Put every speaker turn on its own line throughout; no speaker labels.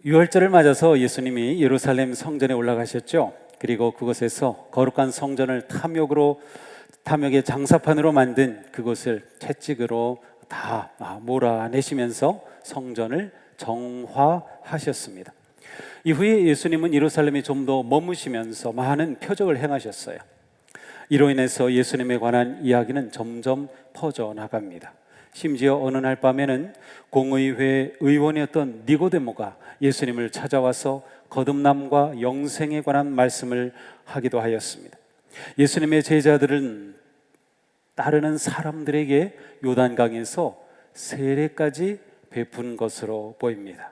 유월절을 맞아서 예수님이 예루살렘 성전에 올라가셨죠. 그리고 그곳에서 거룩한 성전을 탐욕의 장사판으로 만든 그곳을 채찍으로 다 몰아내시면서 성전을 정화하셨습니다. 이후에 예수님은 예루살렘에 좀 더 머무시면서 많은 표적을 행하셨어요. 이로 인해서 예수님에 관한 이야기는 점점 퍼져나갑니다. 심지어 어느 날 밤에는 공의회 의원이었던 니고데모가 예수님을 찾아와서 거듭남과 영생에 관한 말씀을 하기도 하였습니다. 예수님의 제자들은 따르는 사람들에게 요단강에서 세례까지 베푼 것으로 보입니다.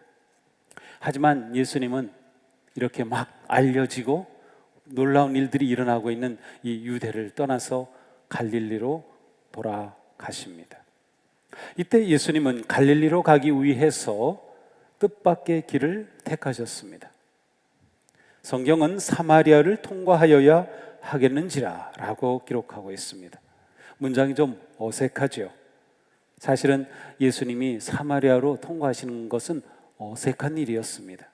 하지만 예수님은 이렇게 막 알려지고 놀라운 일들이 일어나고 있는 이 유대를 떠나서 갈릴리로 돌아가십니다. 이때 예수님은 갈릴리로 가기 위해서 뜻밖의 길을 택하셨습니다. 성경은 사마리아를 통과하여야 하겠는지라 라고 기록하고 있습니다. 문장이 좀 어색하죠. 사실은 예수님이 사마리아로 통과하시는 것은 어색한 일이었습니다.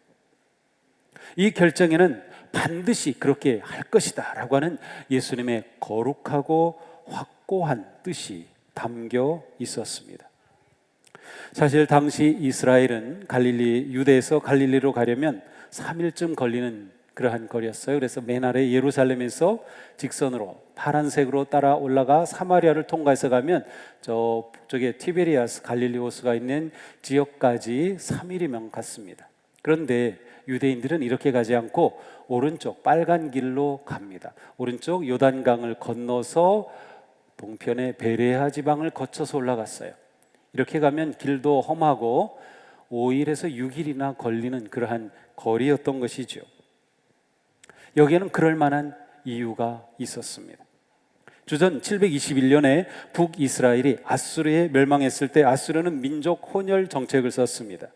이 결정에는 반드시 그렇게 할 것이다 라고 하는 예수님의 거룩하고 확고한 뜻이 담겨 있었습니다. 사실 당시 이스라엘은 유대에서 갈릴리로 가려면 3일쯤 걸리는 그러한 거리였어요. 그래서 맨 아래 예루살렘에서 직선으로 파란색으로 따라 올라가 사마리아를 통과해서 가면 저쪽에 티베리아스 갈릴리 호수가 있는 지역까지 3일이면 갔습니다. 그런데 유대인들은 이렇게 가지 않고 오른쪽 빨간 길로 갑니다. 오른쪽 요단강을 건너서 동편의 베레아 지방을 거쳐서 올라갔어요. 이렇게 가면 길도 험하고 5일에서 6일이나 걸리는 그러한 거리였던 것이죠. 여기에는 그럴 만한 이유가 있었습니다. 주전 721년에 북이스라엘이 아수르에 멸망했을 때 아수르는 민족 혼혈 정책을 썼습니다.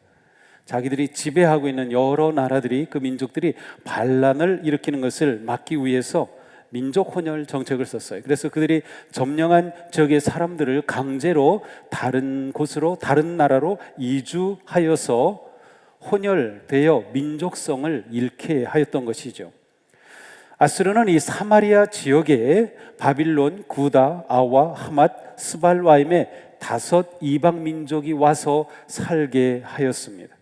자기들이 지배하고 있는 여러 나라들이 그 민족들이 반란을 일으키는 것을 막기 위해서 민족 혼혈 정책을 썼어요. 그래서 그들이 점령한 지역의 사람들을 강제로 다른 곳으로 다른 나라로 이주하여서 혼혈되어 민족성을 잃게 하였던 것이죠. 아수르는 이 사마리아 지역에 바빌론, 구다, 아와, 하맛, 스발와임의 5 이방 민족이 와서 살게 하였습니다.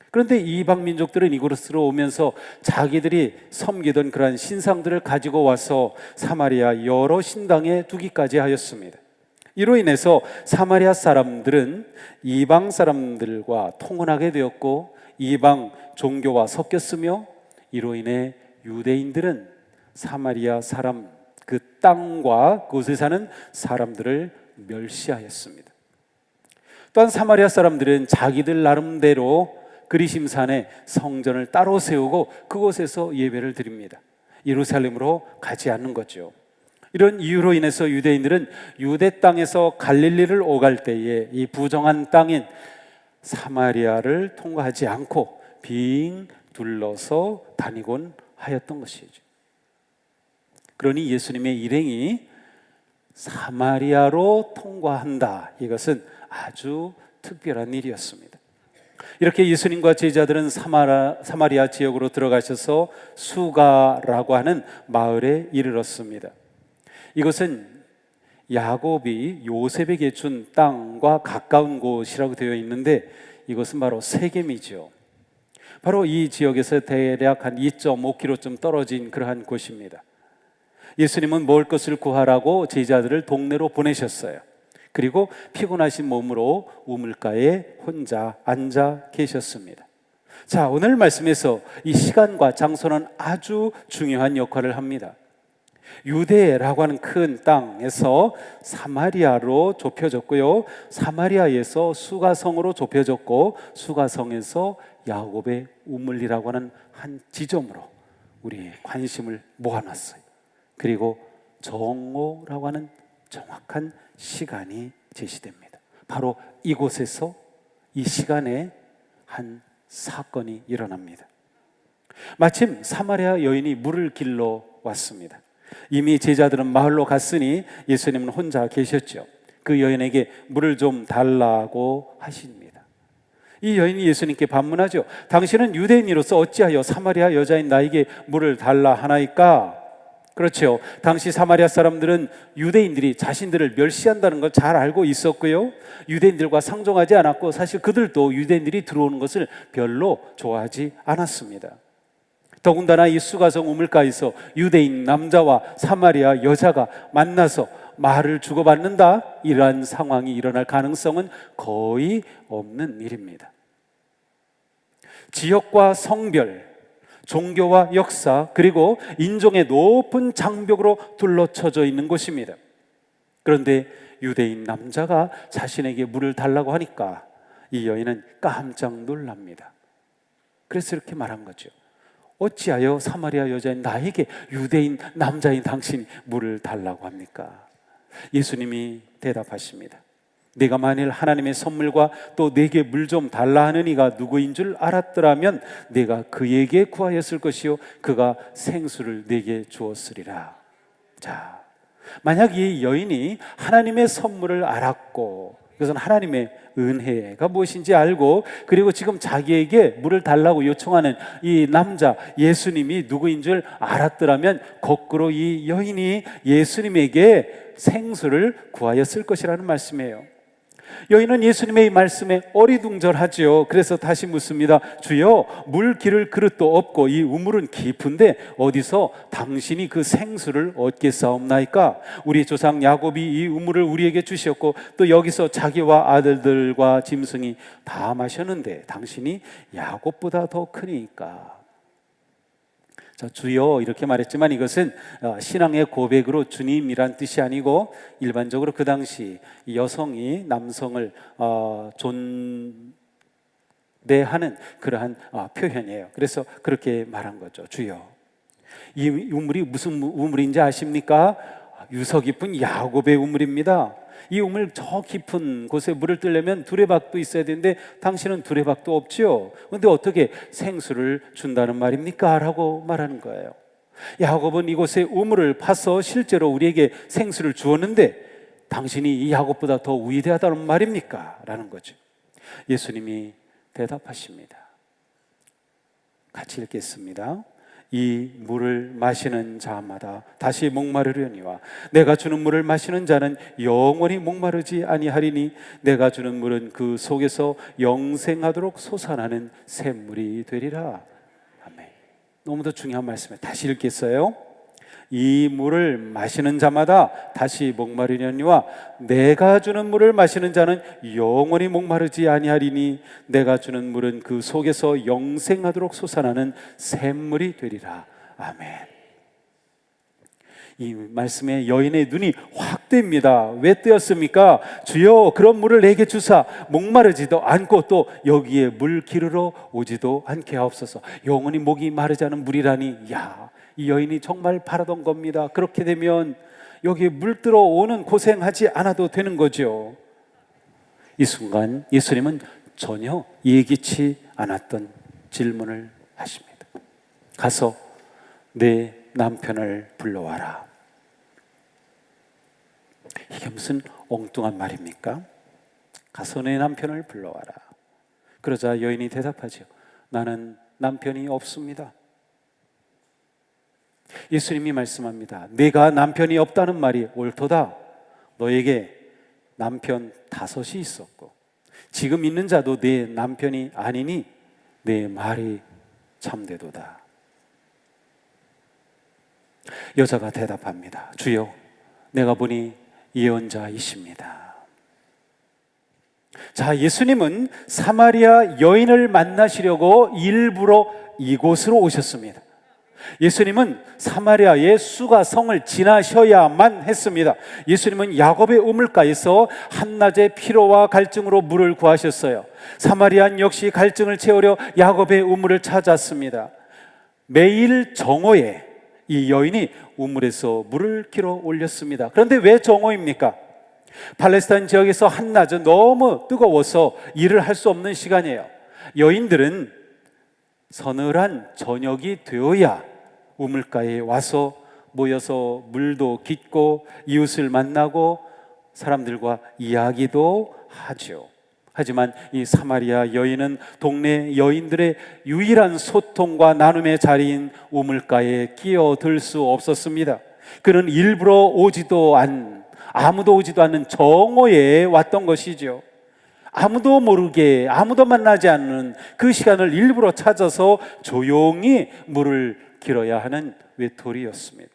그런데 이방 민족들은 이곳으로 오면서 자기들이 섬기던 그러한 신상들을 가지고 와서 사마리아 여러 신당에 두기까지 하였습니다. 이로 인해서 사마리아 사람들은 이방 사람들과 통혼하게 되었고 이방 종교와 섞였으며 이로 인해 유대인들은 사마리아 사람, 그 땅과 그곳에 사는 사람들을 멸시하였습니다. 또한 사마리아 사람들은 자기들 나름대로 그리심산에 성전을 따로 세우고 그곳에서 예배를 드립니다. 예루살렘으로 가지 않는 거죠. 이런 이유로 인해서 유대인들은 유대 땅에서 갈릴리를 오갈 때에 이 부정한 땅인 사마리아를 통과하지 않고 빙 둘러서 다니곤 하였던 것이죠. 그러니 예수님의 일행이 사마리아로 통과한다. 이것은 아주 특별한 일이었습니다. 이렇게 예수님과 제자들은 사마리아 지역으로 들어가셔서 수가라고 하는 마을에 이르렀습니다. 이것은 야곱이 요셉에게 준 땅과 가까운 곳이라고 되어 있는데 이것은 바로 세겜이죠. 바로 이 지역에서 대략 한 2.5km쯤 떨어진 그러한 곳입니다. 예수님은 먹을 것을 구하라고 제자들을 동네로 보내셨어요. 그리고 피곤하신 몸으로 우물가에 혼자 앉아 계셨습니다. 자, 오늘 말씀에서 이 시간과 장소는 아주 중요한 역할을 합니다. 유대라고 하는 큰 땅에서 사마리아로 좁혀졌고요, 사마리아에서 수가성으로 좁혀졌고 수가성에서 야곱의 우물이라고 하는 한 지점으로 우리의 관심을 모아놨어요. 그리고 정오라고 하는 정확한 시간이 제시됩니다. 바로 이곳에서 이 시간에 한 사건이 일어납니다. 마침 사마리아 여인이 물을 길러 왔습니다. 이미 제자들은 마을로 갔으니 예수님은 혼자 계셨죠. 그 여인에게 물을 좀 달라고 하십니다. 이 여인이 예수님께 반문하죠. 당신은 유대인으로서 어찌하여 사마리아 여자인 나에게 물을 달라 하나이까? 그렇죠. 당시 사마리아 사람들은 유대인들이 자신들을 멸시한다는 걸 잘 알고 있었고요, 유대인들과 상종하지 않았고, 사실 그들도 유대인들이 들어오는 것을 별로 좋아하지 않았습니다. 더군다나 이 수가성 우물가에서 유대인 남자와 사마리아 여자가 만나서 말을 주고받는다, 이러한 상황이 일어날 가능성은 거의 없는 일입니다. 지역과 성별, 종교와 역사, 그리고 인종의 높은 장벽으로 둘러쳐져 있는 곳입니다. 그런데 유대인 남자가 자신에게 물을 달라고 하니까 이 여인은 깜짝 놀랍니다. 그래서 이렇게 말한 거죠. 어찌하여 사마리아 여자인 나에게 유대인 남자인 당신이 물을 달라고 합니까? 예수님이 대답하십니다. 내가 만일 하나님의 선물과 또 내게 물 좀 달라 하는 이가 누구인 줄 알았더라면 내가 그에게 구하였을 것이요 그가 생수를 내게 주었으리라. 자, 만약 이 여인이 하나님의 선물을 알았고, 이것은 하나님의 은혜가 무엇인지 알고, 그리고 지금 자기에게 물을 달라고 요청하는 이 남자 예수님이 누구인 줄 알았더라면 거꾸로 이 여인이 예수님에게 생수를 구하였을 것이라는 말씀이에요. 여인은 예수님의 이 말씀에 어리둥절하지요. 그래서 다시 묻습니다. 주여, 물 기를 그릇도 없고 이 우물은 깊은데 어디서 당신이 그 생수를 얻겠사옵나이까? 우리 조상 야곱이 이 우물을 우리에게 주셨고 또 여기서 자기와 아들들과 짐승이 다 마셨는데 당신이 야곱보다 더 크니까. 자, 주여 이렇게 말했지만 이것은 신앙의 고백으로 주님이란 뜻이 아니고 일반적으로 그 당시 여성이 남성을 존대하는 그러한 표현이에요. 그래서 그렇게 말한 거죠. 주여. 이 우물이 무슨 우물인지 아십니까? 유서 깊은 야곱의 우물입니다. 이 우물 저 깊은 곳에 물을 뜨려면 두레박도 있어야 되는데 당신은 두레박도 없지요. 그런데 어떻게 생수를 준다는 말입니까? 라고 말하는 거예요. 야곱은 이곳에 우물을 파서 실제로 우리에게 생수를 주었는데 당신이 이 야곱보다 더 위대하다는 말입니까? 라는 거죠. 예수님이 대답하십니다. 같이 읽겠습니다. 이 물을 마시는 자마다 다시 목마르려니와 내가 주는 물을 마시는 자는 영원히 목마르지 아니하리니 내가 주는 물은 그 속에서 영생하도록 솟아나는 샘물이 되리라. 아멘. 너무도 중요한 말씀이에요. 다시 읽겠어요. 이 물을 마시는 자마다 다시 목마르려니와 내가 주는 물을 마시는 자는 영원히 목마르지 아니하리니 내가 주는 물은 그 속에서 영생하도록 솟아나는 샘물이 되리라. 아멘. 이 말씀에 여인의 눈이 확 뜹니다. 왜 뜨였습니까? 주여, 그런 물을 내게 주사 목마르지도 않고 또 여기에 물 기르러 오지도 않게 하옵소서. 영원히 목이 마르지 않은 물이라니, 야, 이 여인이 정말 바라던 겁니다. 그렇게 되면 여기에 물 들어오는 고생하지 않아도 되는 거죠. 이 순간 예수님은 전혀 예기치 않았던 질문을 하십니다. 가서 내 남편을 불러와라. 이게 무슨 엉뚱한 말입니까? 가서 내 남편을 불러와라. 그러자 여인이 대답하죠. 나는 남편이 없습니다. 예수님이 말씀합니다. 내가 남편이 없다는 말이 옳도다. 너에게 남편 5이 있었고 지금 있는 자도 내 남편이 아니니 내 말이 참되도다. 여자가 대답합니다. 주여, 내가 보니 예언자이십니다. 자, 예수님은 사마리아 여인을 만나시려고 일부러 이곳으로 오셨습니다. 예수님은 사마리아의 수가성을 지나셔야만 했습니다. 예수님은 야곱의 우물가에서 한낮의 피로와 갈증으로 물을 구하셨어요. 사마리아는 역시 갈증을 채우려 야곱의 우물을 찾았습니다. 매일 정오에 이 여인이 우물에서 물을 길어 올렸습니다. 그런데 왜 정오입니까? 팔레스타인 지역에서 한낮은 너무 뜨거워서 일을 할 수 없는 시간이에요. 여인들은 서늘한 저녁이 되어야 우물가에 와서 모여서 물도 깃고 이웃을 만나고 사람들과 이야기도 하죠. 하지만 이 사마리아 여인은 동네 여인들의 유일한 소통과 나눔의 자리인 우물가에 끼어들 수 없었습니다. 그는 일부러 아무도 오지도 않는 정오에 왔던 것이죠. 아무도 모르게, 아무도 만나지 않는 그 시간을 일부러 찾아서 조용히 물을 길어야 하는 외톨이였습니다.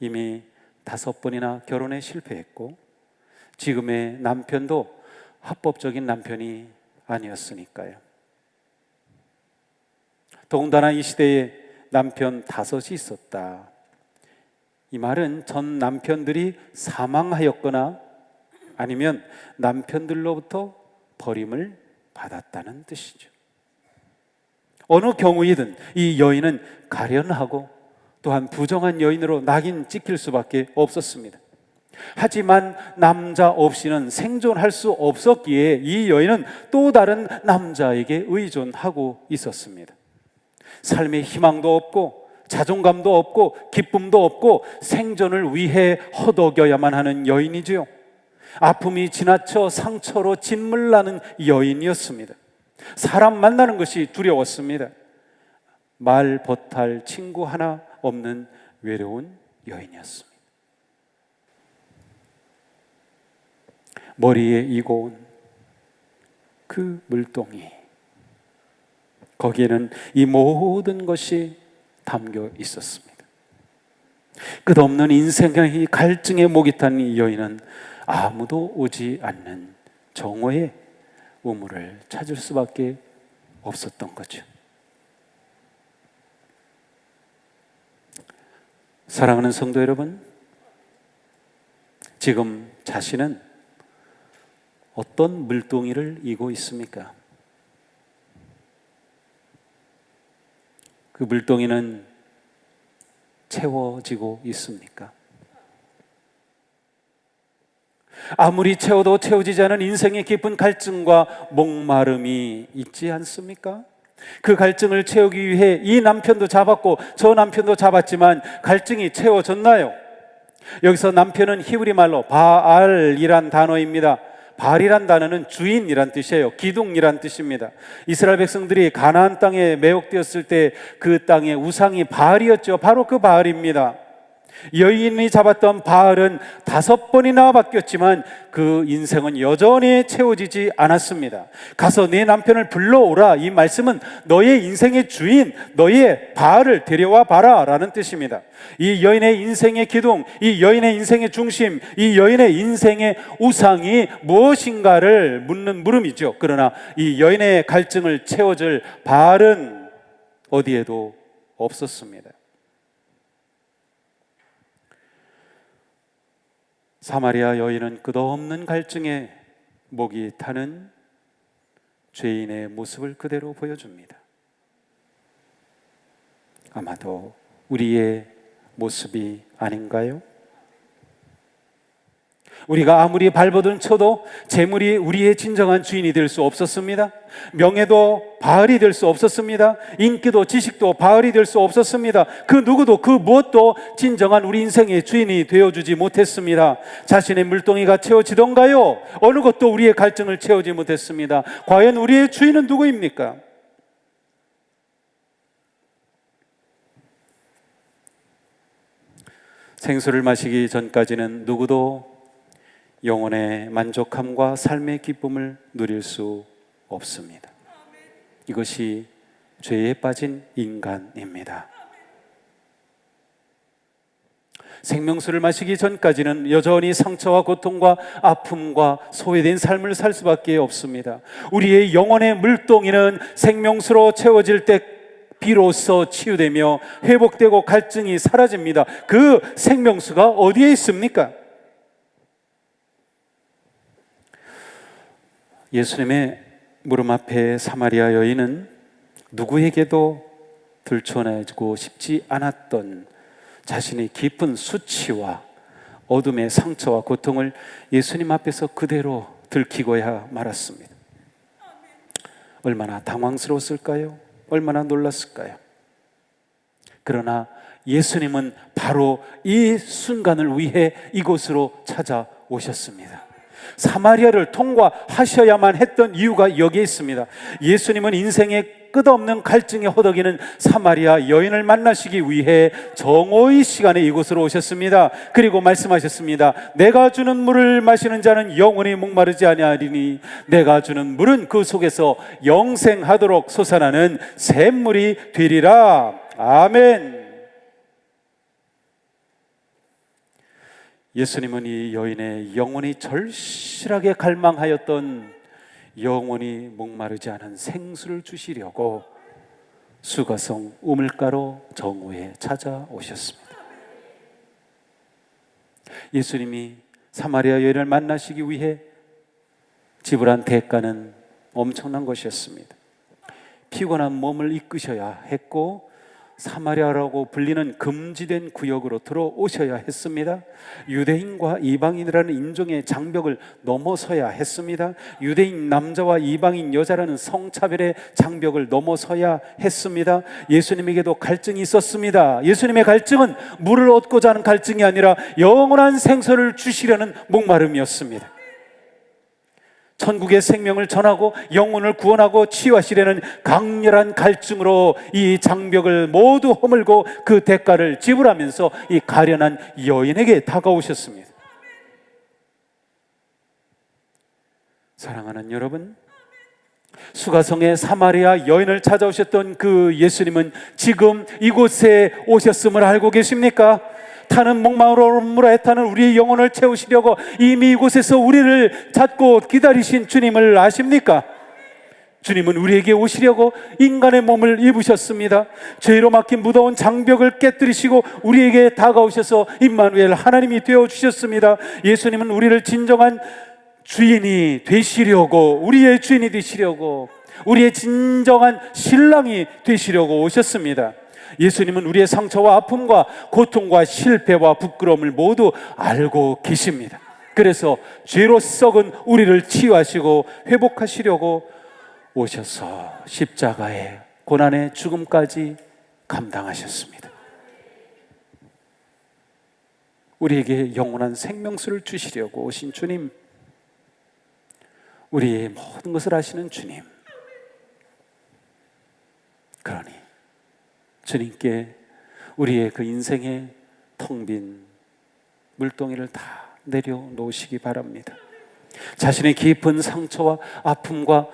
이미 5번이나 결혼에 실패했고 지금의 남편도 합법적인 남편이 아니었으니까요. 더군다나 이 시대에 남편 5이 있었다. 이 말은 전 남편들이 사망하였거나 아니면 남편들로부터 버림을 받았다는 뜻이죠. 어느 경우이든 이 여인은 가련하고 또한 부정한 여인으로 낙인 찍힐 수밖에 없었습니다. 하지만 남자 없이는 생존할 수 없었기에 이 여인은 또 다른 남자에게 의존하고 있었습니다. 삶의 희망도 없고 자존감도 없고 기쁨도 없고 생존을 위해 허덕여야만 하는 여인이지요. 아픔이 지나쳐 상처로 짓물나는 여인이었습니다. 사람 만나는 것이 두려웠습니다. 말 버탈 친구 하나 없는 외로운 여인이었습니다. 머리에 이고 온 그 물동이, 거기에는 이 모든 것이 담겨 있었습니다. 끝없는 인생의 갈증에 목이 탄 이 여인은 아무도 오지 않는 정오의 우물을 찾을 수밖에 없었던 거죠. 사랑하는 성도 여러분, 지금 자신은 어떤 물동이를 이고 있습니까? 그 물동이는 채워지고 있습니까? 아무리 채워도 채워지지 않은 인생의 깊은 갈증과 목마름이 있지 않습니까? 그 갈증을 채우기 위해 이 남편도 잡았고 저 남편도 잡았지만 갈증이 채워졌나요? 여기서 남편은 히브리 말로 바알이란 단어입니다. 바알이란 단어는 주인이란 뜻이에요. 기둥이란 뜻입니다. 이스라엘 백성들이 가나안 땅에 매혹되었을 때 그 땅의 우상이 바알이었죠. 바로 그 바알입니다. 여인이 잡았던 바알은 5번이나 바뀌었지만 그 인생은 여전히 채워지지 않았습니다. 가서 내 남편을 불러오라. 이 말씀은 너의 인생의 주인, 너의 바알을 데려와 봐라 라는 뜻입니다. 이 여인의 인생의 기둥, 이 여인의 인생의 중심, 이 여인의 인생의 우상이 무엇인가를 묻는 물음이죠. 그러나 이 여인의 갈증을 채워줄 바알은 어디에도 없었습니다. 사마리아 여인은 끝없는 갈증에 목이 타는 죄인의 모습을 그대로 보여줍니다. 아마도 우리의 모습이 아닌가요? 우리가 아무리 발버둥 쳐도 재물이 우리의 진정한 주인이 될 수 없었습니다. 명예도 바알이 될 수 없었습니다. 인기도 지식도 바알이 될 수 없었습니다. 그 누구도 그 무엇도 진정한 우리 인생의 주인이 되어주지 못했습니다. 자신의 물동이가 채워지던가요? 어느 것도 우리의 갈증을 채우지 못했습니다. 과연 우리의 주인은 누구입니까? 생수를 마시기 전까지는 누구도 영혼의 만족함과 삶의 기쁨을 누릴 수 없습니다. 이것이 죄에 빠진 인간입니다. 생명수를 마시기 전까지는 여전히 상처와 고통과 아픔과 소외된 삶을 살 수밖에 없습니다. 우리의 영혼의 물동이는 생명수로 채워질 때 비로소 치유되며 회복되고 갈증이 사라집니다. 그 생명수가 어디에 있습니까? 예수님의 무릎 앞에 사마리아 여인은 누구에게도 들춰내고 싶지 않았던 자신의 깊은 수치와 어둠의 상처와 고통을 예수님 앞에서 그대로 들키고야 말았습니다. 얼마나 당황스러웠을까요? 얼마나 놀랐을까요? 그러나 예수님은 바로 이 순간을 위해 이곳으로 찾아오셨습니다. 사마리아를 통과하셔야만 했던 이유가 여기에 있습니다. 예수님은 인생의 끝없는 갈증에 허덕이는 사마리아 여인을 만나시기 위해 정오의 시간에 이곳으로 오셨습니다. 그리고 말씀하셨습니다. 내가 주는 물을 마시는 자는 영원히 목마르지 아니하리니 내가 주는 물은 그 속에서 영생하도록 솟아나는 샘물이 되리라. 아멘. 예수님은 이 여인의 영원히 절실하게 갈망하였던 영원히 목마르지 않은 생수를 주시려고 수가성 우물가로 정오에 찾아오셨습니다. 예수님이 사마리아 여인을 만나시기 위해 지불한 대가는 엄청난 것이었습니다. 피곤한 몸을 이끄셔야 했고 사마리아라고 불리는 금지된 구역으로 들어오셔야 했습니다. 유대인과 이방인이라는 인종의 장벽을 넘어서야 했습니다. 유대인 남자와 이방인 여자라는 성차별의 장벽을 넘어서야 했습니다. 예수님에게도 갈증이 있었습니다. 예수님의 갈증은 물을 얻고자 하는 갈증이 아니라 영원한 생수를 주시려는 목마름이었습니다. 천국의 생명을 전하고 영혼을 구원하고 치유하시려는 강렬한 갈증으로 이 장벽을 모두 허물고 그 대가를 지불하면서 이 가련한 여인에게 다가오셨습니다. 사랑하는 여러분, 수가성의 사마리아 여인을 찾아오셨던 그 예수님은 지금 이곳에 오셨음을 알고 계십니까? 타는 목마름으로 애타는 우리의 영혼을 채우시려고 이미 이곳에서 우리를 찾고 기다리신 주님을 아십니까? 주님은 우리에게 오시려고 인간의 몸을 입으셨습니다. 죄로 막힌 무더운 장벽을 깨뜨리시고 우리에게 다가오셔서 임마누엘 하나님이 되어주셨습니다. 예수님은 우리를 진정한 주인이 되시려고, 우리의 주인이 되시려고, 우리의 진정한 신랑이 되시려고 오셨습니다. 예수님은 우리의 상처와 아픔과 고통과 실패와 부끄러움을 모두 알고 계십니다. 그래서 죄로 썩은 우리를 치유하시고 회복하시려고 오셔서 십자가의 고난의 죽음까지 감당하셨습니다. 우리에게 영원한 생명수를 주시려고 오신 주님, 우리의 모든 것을 아시는 주님, 그러니 주님께 우리의 그 인생의 텅 빈 물동이를 다 내려놓으시기 바랍니다. 자신의 깊은 상처와 아픔과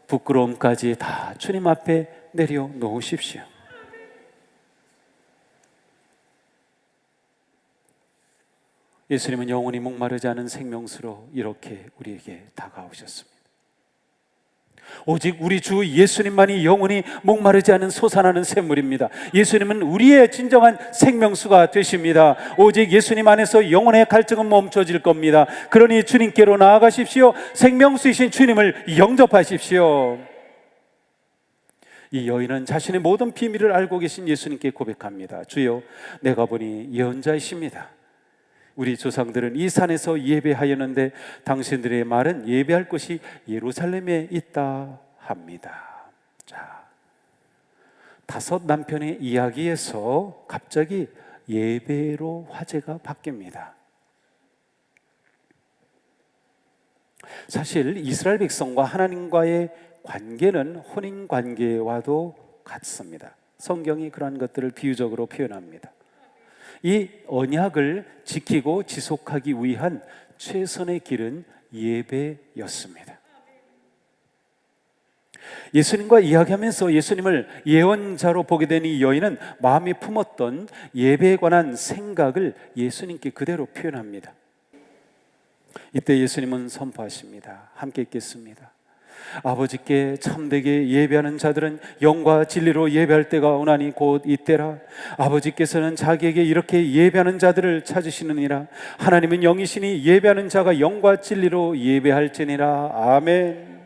부끄러움까지 다 주님 앞에 내려놓으십시오. 예수님은 영원히 목마르지 않은 생명수로 이렇게 우리에게 다가오셨습니다. 오직 우리 주 예수님만이 영원히 목마르지 않은 솟아나는 샘물입니다. 예수님은 우리의 진정한 생명수가 되십니다. 오직 예수님 안에서 영혼의 갈증은 멈춰질 겁니다. 그러니 주님께로 나아가십시오. 생명수이신 주님을 영접하십시오. 이 여인은 자신의 모든 비밀을 알고 계신 예수님께 고백합니다. 주여, 내가 보니 예언자이십니다. 우리 조상들은 이 산에서 예배하였는데 당신들의 말은 예배할 곳이 예루살렘에 있다 합니다. 자, 5 남편의 이야기에서 갑자기 예배로 화제가 바뀝니다. 사실 이스라엘 백성과 하나님과의 관계는 혼인 관계와도 같습니다. 성경이 그런 것들을 비유적으로 표현합니다. 이 언약을 지키고 지속하기 위한 최선의 길은 예배였습니다. 예수님과 이야기하면서 예수님을 예언자로 보게 된 이 여인은 마음이 품었던 예배에 관한 생각을 예수님께 그대로 표현합니다. 이때 예수님은 선포하십니다. 함께 읽겠습니다. 아버지께 참되게 예배하는 자들은 영과 진리로 예배할 때가 오나니 곧 이때라. 아버지께서는 자기에게 이렇게 예배하는 자들을 찾으시느니라. 하나님은 영이시니 예배하는 자가 영과 진리로 예배할지니라. 아멘.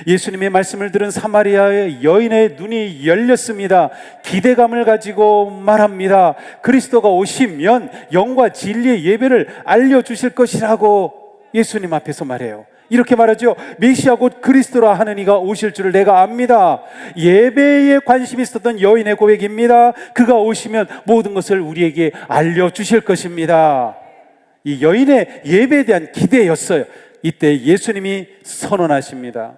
예수님의 말씀을 들은 사마리아의 여인의 눈이 열렸습니다. 기대감을 가지고 말합니다. 그리스도가 오시면 영과 진리의 예배를 알려주실 것이라고 예수님 앞에서 말해요. 이렇게 말하죠. 메시아 곧 그리스도라 하는 이가 오실 줄을 내가 압니다. 예배에 관심이 있었던 여인의 고백입니다. 그가 오시면 모든 것을 우리에게 알려주실 것입니다. 이 여인의 예배에 대한 기대였어요. 이때 예수님이 선언하십니다.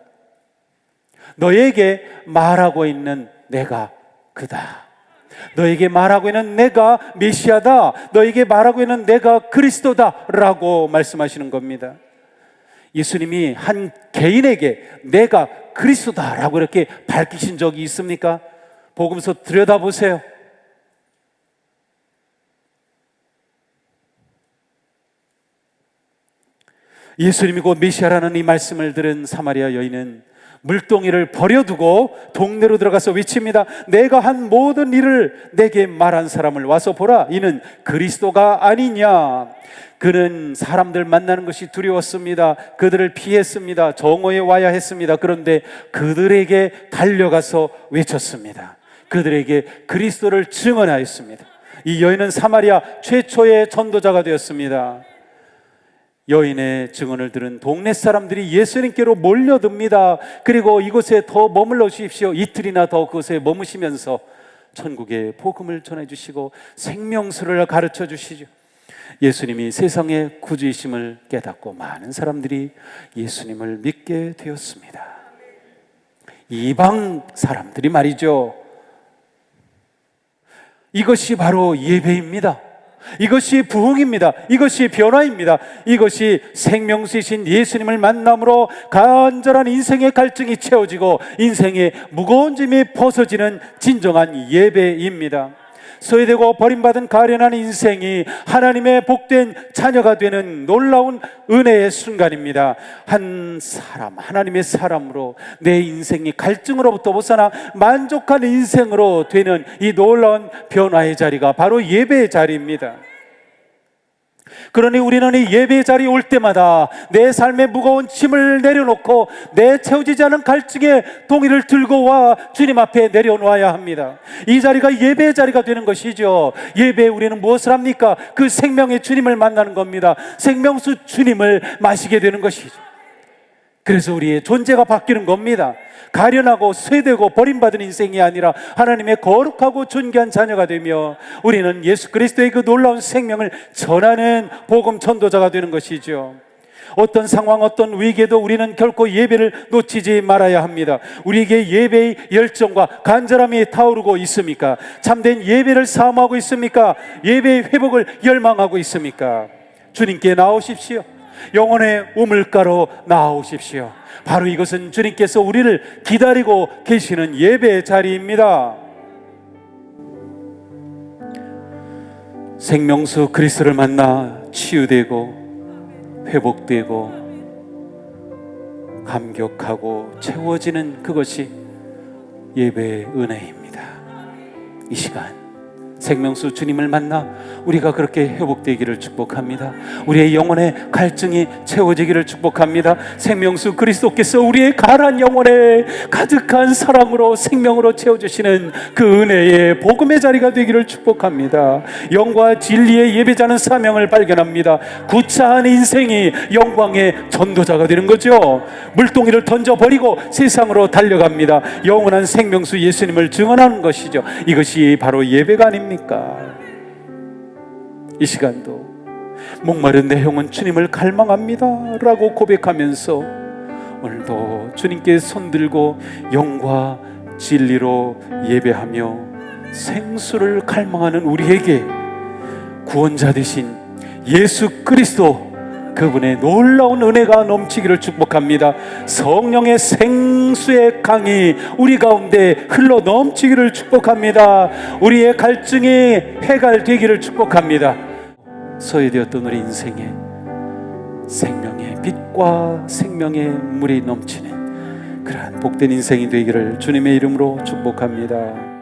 너에게 말하고 있는 내가 그다. 너에게 말하고 있는 내가 메시아다. 너에게 말하고 있는 내가 그리스도다 라고 말씀하시는 겁니다. 예수님이 한 개인에게 내가 그리스도다 라고 이렇게 밝히신 적이 있습니까? 복음서 들여다보세요. 예수님이 곧 메시아라는 이 말씀을 들은 사마리아 여인은 물동이를 버려두고 동네로 들어가서 외칩니다. 내가 한 모든 일을 내게 말한 사람을 와서 보라. 이는 그리스도가 아니냐. 그는 사람들 만나는 것이 두려웠습니다. 그들을 피했습니다. 정오에 와야 했습니다. 그런데 그들에게 달려가서 외쳤습니다. 그들에게 그리스도를 증언하였습니다. 이 여인은 사마리아 최초의 전도자가 되었습니다. 여인의 증언을 들은 동네 사람들이 예수님께로 몰려듭니다. 그리고 이곳에 더 머물러 주십시오. 이틀이나 더 그곳에 머무시면서 천국의 복음을 전해주시고 생명수를 가르쳐 주시죠. 예수님이 세상의 구주이심을 깨닫고 많은 사람들이 예수님을 믿게 되었습니다. 이방 사람들이 말이죠. 이것이 바로 예배입니다. 이것이 부흥입니다. 이것이 변화입니다. 이것이 생명수이신 예수님을 만남으로 간절한 인생의 갈증이 채워지고 인생의 무거운 짐이 벗어지는 진정한 예배입니다. 소외되고 버림받은 가련한 인생이 하나님의 복된 자녀가 되는 놀라운 은혜의 순간입니다. 한 사람, 하나님의 사람으로 내 인생이 갈증으로부터 벗어나 만족한 인생으로 되는 이 놀라운 변화의 자리가 바로 예배의 자리입니다. 그러니 우리는 이 예배의 자리에 올 때마다 내 삶의 무거운 짐을 내려놓고 내 채워지지 않은 갈증의 동이를 들고 와 주님 앞에 내려놓아야 합니다. 이 자리가 예배의 자리가 되는 것이죠. 예배에 우리는 무엇을 합니까? 그 생명의 주님을 만나는 겁니다. 생명수 주님을 마시게 되는 것이죠. 그래서 우리의 존재가 바뀌는 겁니다. 가련하고 쇠되고 버림받은 인생이 아니라 하나님의 거룩하고 존귀한 자녀가 되며 우리는 예수 그리스도의 그 놀라운 생명을 전하는 복음 전도자가 되는 것이죠. 어떤 상황, 어떤 위기에도 우리는 결코 예배를 놓치지 말아야 합니다. 우리에게 예배의 열정과 간절함이 타오르고 있습니까? 참된 예배를 사모하고 있습니까? 예배의 회복을 열망하고 있습니까? 주님께 나오십시오. 영혼의 우물가로 나오십시오. 바로 이것은 주님께서 우리를 기다리고 계시는 예배의 자리입니다. 생명수 그리스도를 만나 치유되고 회복되고 감격하고 채워지는 그것이 예배의 은혜입니다. 이 시간 생명수 주님을 만나 우리가 그렇게 회복되기를 축복합니다. 우리의 영혼의 갈증이 채워지기를 축복합니다. 생명수 그리스도께서 우리의 가난 영혼에 가득한 사랑으로 생명으로 채워주시는 그 은혜의 복음의 자리가 되기를 축복합니다. 영과 진리의 예배자는 사명을 발견합니다. 구차한 인생이 영광의 전도자가 되는 거죠. 물동이를 던져버리고 세상으로 달려갑니다. 영원한 생명수 예수님을 증언하는 것이죠. 이것이 바로 예배가 아닙니까? 이 시간도 목마른 내 영혼 주님을 갈망합니다 라고 고백하면서 오늘도 주님께 손들고 영과 진리로 예배하며 생수를 갈망하는 우리에게 구원자 되신 예수 그리스도 그분의 놀라운 은혜가 넘치기를 축복합니다. 성령의 생수의 강이 우리 가운데 흘러 넘치기를 축복합니다. 우리의 갈증이 해갈되기를 축복합니다. 소외되었던 우리 인생에 생명의 빛과 생명의 물이 넘치는 그러한 복된 인생이 되기를 주님의 이름으로 축복합니다.